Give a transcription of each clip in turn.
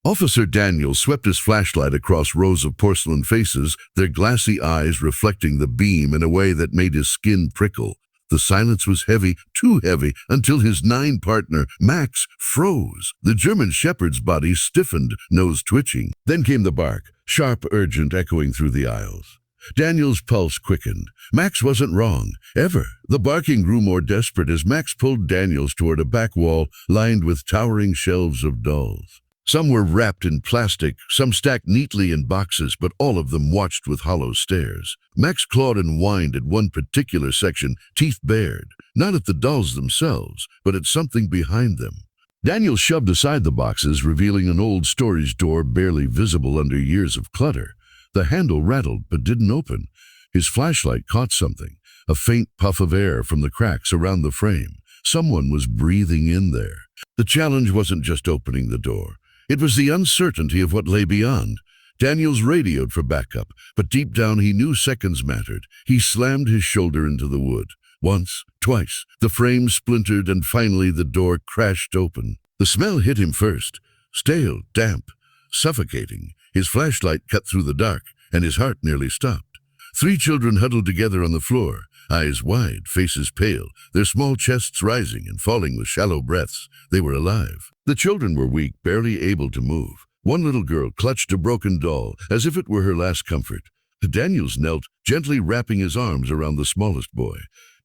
Officer Daniel swept his flashlight across rows of porcelain faces, their glassy eyes reflecting the beam in a way that made his skin prickle. The silence was heavy, too heavy, until his partner, Max, froze. The German shepherd's body stiffened, nose twitching. Then came the bark, sharp, urgent, echoing through the aisles. Daniel's pulse quickened. Max wasn't wrong, ever. The barking grew more desperate as Max pulled Daniels toward a back wall lined with towering shelves of dolls. Some were wrapped in plastic, some stacked neatly in boxes, but all of them watched with hollow stares. Max clawed and whined at one particular section, teeth bared, not at the dolls themselves, but at something behind them. Daniel shoved aside the boxes, revealing an old storage door barely visible under years of clutter. The handle rattled but didn't open. His flashlight caught something, a faint puff of air from the cracks around the frame. Someone was breathing in there. The challenge wasn't just opening the door. It was the uncertainty of what lay beyond. Daniels radioed for backup, but deep down he knew seconds mattered. He slammed his shoulder into the wood. Once, twice, the frame splintered and finally the door crashed open. The smell hit him first. Stale, damp, suffocating. His flashlight cut through the dark, and his heart nearly stopped. 3 children huddled together on the floor, eyes wide, faces pale, their small chests rising and falling with shallow breaths. They were alive. The children were weak, barely able to move. One little girl clutched a broken doll, as if it were her last comfort. Daniels knelt, gently wrapping his arms around the smallest boy.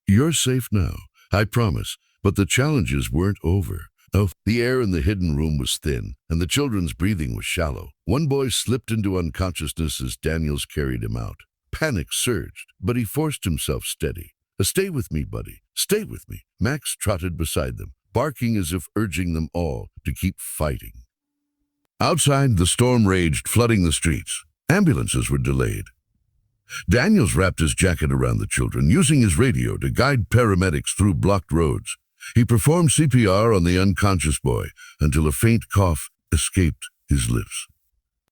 "You're safe now, I promise, but the challenges weren't over." Oh, the air in the hidden room was thin, and the children's breathing was shallow. One boy slipped into unconsciousness as Daniels carried him out. Panic surged, but he forced himself steady. "Stay with me, buddy. Stay with me." Max trotted beside them, barking as if urging them all to keep fighting. Outside, the storm raged, flooding the streets. Ambulances were delayed. Daniels wrapped his jacket around the children, using his radio to guide paramedics through blocked roads. He performed CPR on the unconscious boy until a faint cough escaped his lips.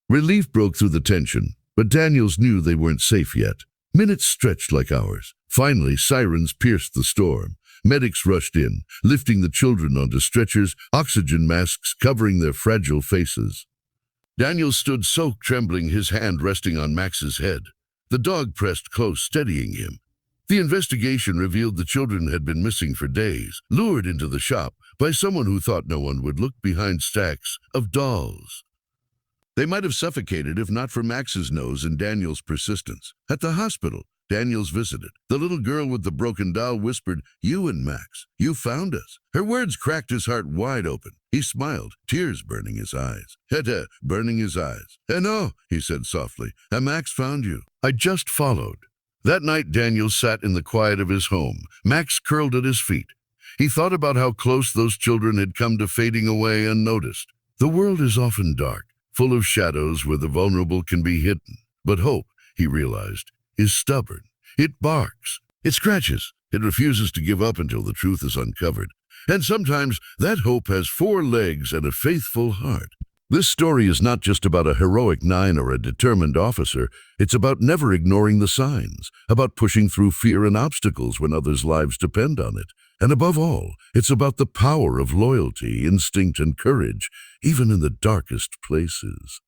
Relief broke through the tension, but Daniels knew they weren't safe yet. Minutes stretched like hours. Finally, sirens pierced the storm. Medics rushed in, lifting the children onto stretchers, oxygen masks covering their fragile faces. Daniels stood soaked, trembling, his hand resting on Max's head. The dog pressed close, steadying him. The investigation revealed the children had been missing for days, lured into the shop by someone who thought no one would look behind stacks of dolls. They might have suffocated if not for Max's nose and Daniel's persistence. At the hospital, Daniels visited. The little girl with the broken doll whispered, "You and Max, you found us." Her words cracked his heart wide open. He smiled, tears burning his eyes. Burning his eyes. "No," he said softly, "and Max found you. I just followed." That night, Daniels sat in the quiet of his home, Max curled at his feet. He thought about how close those children had come to fading away unnoticed. The world is often dark, full of shadows where the vulnerable can be hidden. But hope, he realized, is stubborn. It barks. It scratches. It refuses to give up until the truth is uncovered. And sometimes that hope has 4 legs and a faithful heart. This story is not just about a heroic 9 or a determined officer. It's about never ignoring the signs, about pushing through fear and obstacles when others' lives depend on it. And above all, it's about the power of loyalty, instinct, and courage, even in the darkest places.